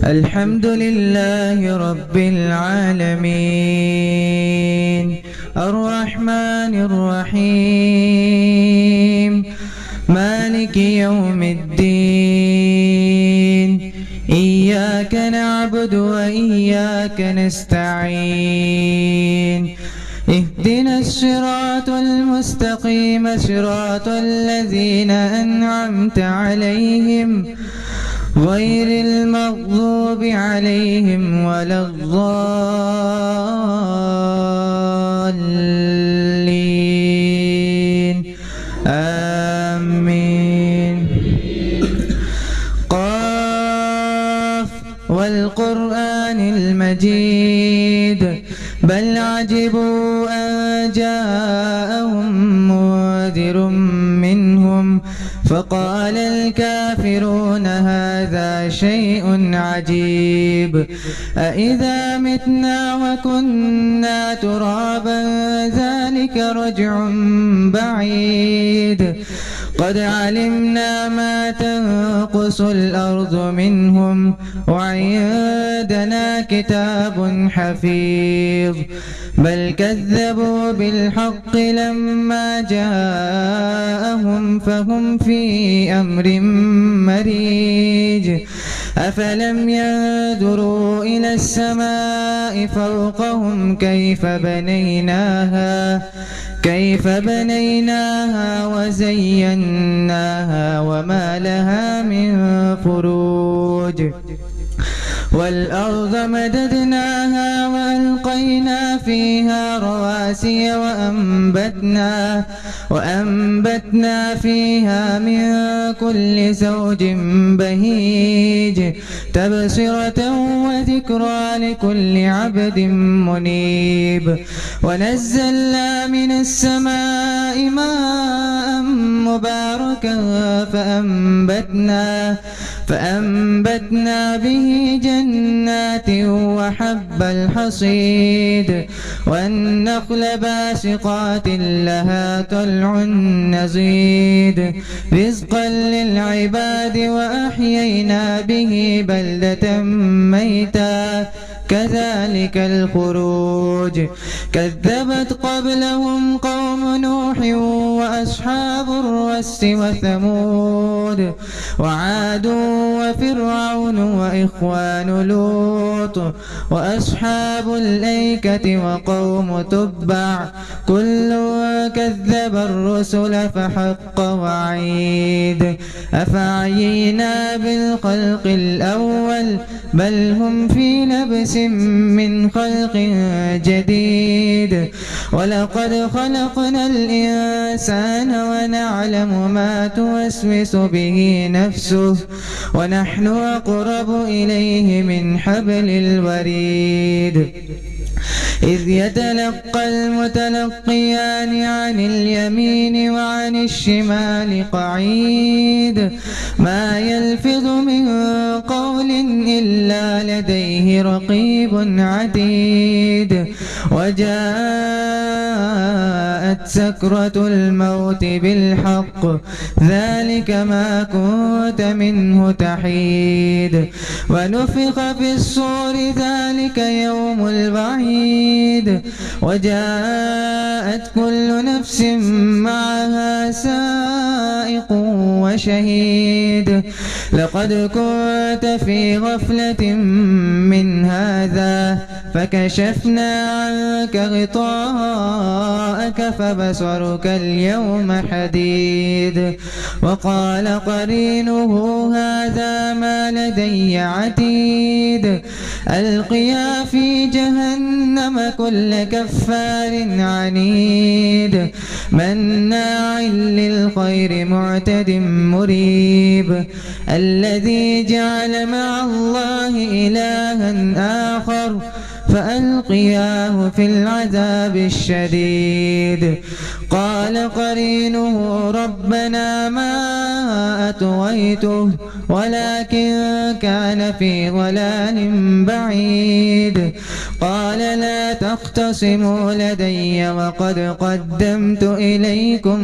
الحمد لله رب العالمين الرحمن الرحيم مالك يوم الدين إياك نعبد وإياك نستعين اهدنا الصراط المستقيم صراط الذين أنعمت عليهم غير المغضوب عليهم ولا الضالين آمين. قاف والقرآن المجيد بل عجبوا أن جاءهم منذر منهم فقال الكافرون هذا شيء عجيب أإذا متنا وكنا ترابا ذلك رجع بعيد قد علمنا ما تنقص الأرض منهم وعندنا كتاب حفيظ بل كذبوا بالحق لما جاءهم فهم في أمر مريج أفلم ينظروا إلى السماء فوقهم كيف بنيناها وزيناها وما لها من فروج والأرض مددناها وألقينا فيها رواسي وأنبتنا فيها من كل زوج بهيج تبصرة وذكرى لكل عبد منيب ونزلنا من السماء ماء مباركا فأنبتنا به جنات وحب الحصيد والنخل باسقات لها طلع نضيد رزقا للعباد وأحيينا به بلدة ميتا كذلك الخروج كذبت قبلهم قوم نوح وأصحاب الرس وثمود وعاد وفرعون وإخوان لوط وأصحاب الأيكة وقوم تبع كل كذب الرسل فحق وعيد أفعينا بالخلق الأول بل هم في لبس من خلق جديد ولقد خلقنا الإنسان ونعلم ما توسوس به نفسه ونحن أقرب إليه من حبل الوريد إذ يتلقى المتلقيان عن اليمين وعن الشمال قعيد ما يلفظ من قول إلا لديه رقيب عتيد وجاءت سكرة الموت بالحق ذلك ما كنت منه تحيد ونفخ في الصور ذلك يوم الوعيد وجاءت كل نفس معها سائق وشهيد لقد كنت في غفلة من هذا فكشفنا عنك غطاءك فبصرك اليوم حديد وقال قرينه هذا ما لدي عتيد ألقيا في جهنم كل كفار عنيد مناع للخير معتد مريب الذي جعل مع الله إلها آخر فألقياه في العذاب الشديد قال قرينه ربنا ما أطغيته ولكن كان في ضلال بعيد قال لا تختصموا لدي وقد قدمت إليكم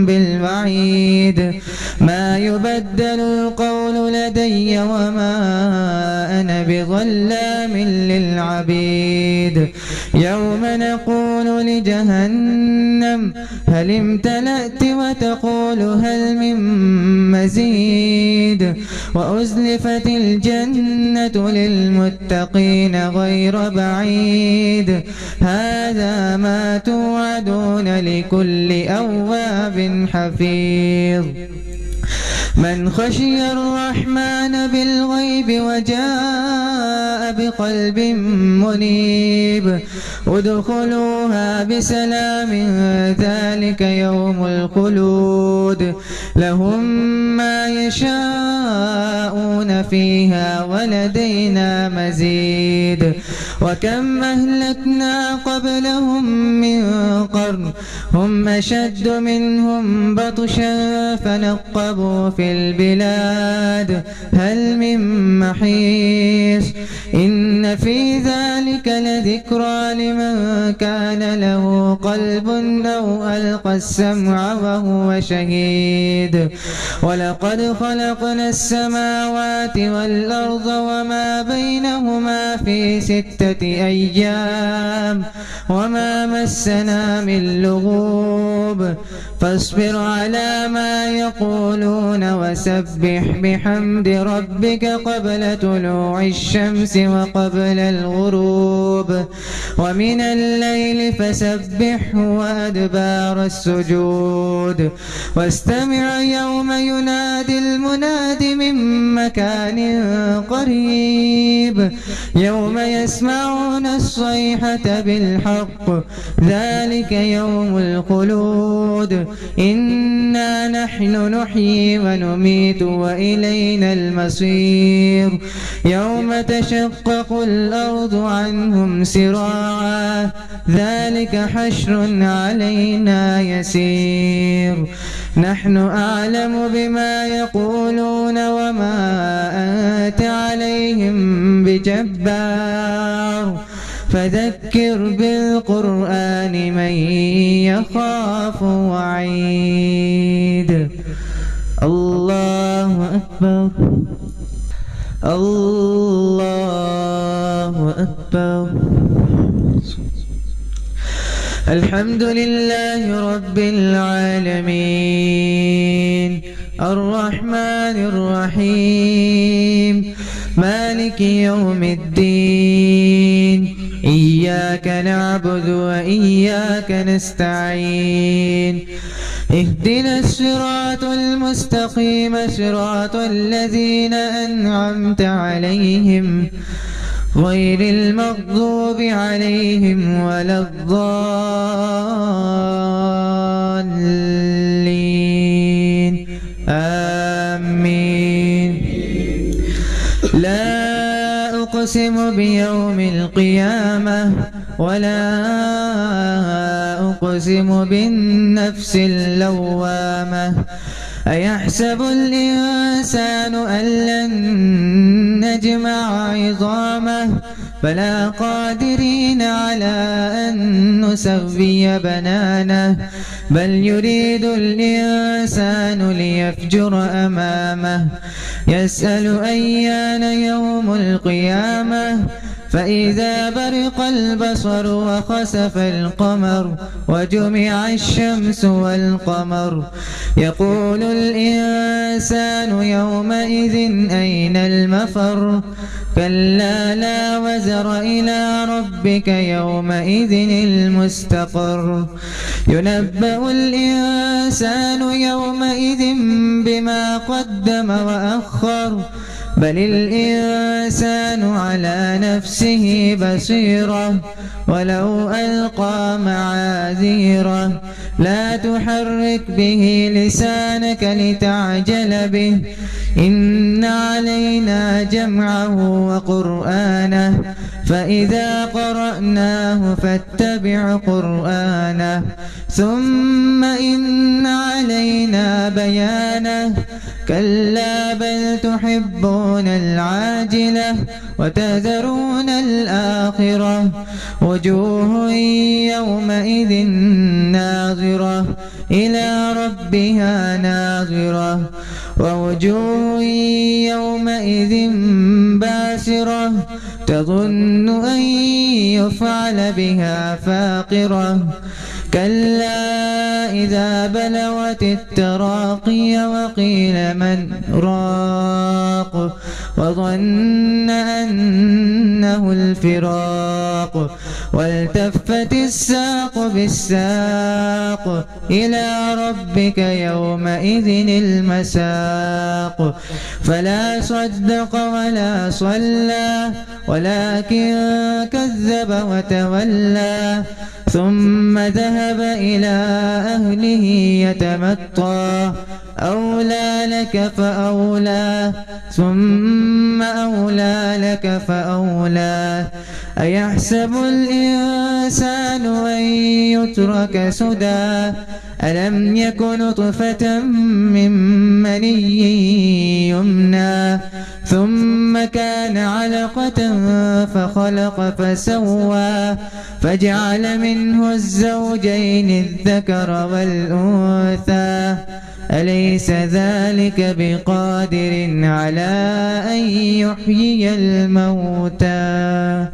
بالوعيد ما يبدل القول لدي وما أنا بظلام للعبيد يوم نقول لجهنم هل امتلأت وتقول هل من مزيد وأزلفت الجنة للمتقين غير بعيد هذا ما توعدون لكل أواب حفيظ من خشي الرحمن بالغيب وجاء بقلب منيب ادخلوها بسلام ذلك يوم الخلود لهم ما يشاءون فيها ولدينا مزيد وكم أهلكنا قبلهم من قرن هم أشد منهم بطشا فنقبوا في البلاد هل من محيص إن في ذلك لذكرى لمن كان له قلب أو ألقى السمع وهو شهيد ولقد خلقنا السماوات والأرض وما بينهما في 6 أيام وما مسنا من لغوب فاصبر على ما يقولون وسبح بحمد ربك قبل طلوع الشمس وقبل الغروب ومن الليل فسبحه وأدبار السجود واستمع يوم ينادي المناد من مكان قريب يوم يسمعون الصيحة بالحق ذلك يوم الخلود إنا نحن نحيي ونميت وإلينا المصير يوم تشقق الأرض عنهم سراعا ذلك حشر علينا يسير نحن أعلم بما يقولون وما أنت عليهم بجبار فذكر بالقرآن من يخاف وعيد الله أكبر الله أكبر الحمد لله رب العالمين الرحمن الرحيم مالك يوم الدين إياك نعبد وإياك نستعين اهدنا الصراط المستقيم صراط الذين أنعمت عليهم غير المغضوب عليهم ولا الضالين آمين لا أقسم بيوم القيامة ولا أقسم بالنفس اللوامة أيحسب الإنسان أن لن نجمع عظامه بلى قادرين على أن نسوي بنانه بل يريد الإنسان ليفجر أمامه يسأل أيان يوم القيامة فإذا برق البصر وخسف القمر وجمع الشمس والقمر يقول الإنسان يومئذ أين المفر كلا لا وزر إلى ربك يومئذ المستقر ينبأ الإنسان يومئذ بما قدم وأخر بل الإنسان على نفسه بصيرة ولو ألقى معاذيره لا تحرك به لسانك لتعجل به إن علينا جمعه وقرآنه فإذا قرأناه فاتبع قرآنه ثم إن علينا بيانه كلا بل تحبون العاجلة وتذرون الآخرة وجوه يومئذ ناظرة إلى ربها ناظرة ووجوه يومئذ باسرة تظن أن يفعل بها فاقرة كلا إذا بلغت التراقي وقيل من راق وظن أنه الفراق والتفت الساق بالساق إلى ربك يومئذ المساق فلا صدق ولا صلى ولكن كذب وتولى ثم ذهب إلى أهله يتمطى أولى لك فأولى ثم أولى لك فأولى أيحسب الإنسان أن يترك سدى ألم يك نطفة من مني يمنى ثم كان علقة فخلق فسوى فجعل منه الزوجين الذكر والأنثى أليس ذلك بقادر على أن يحيي الموتى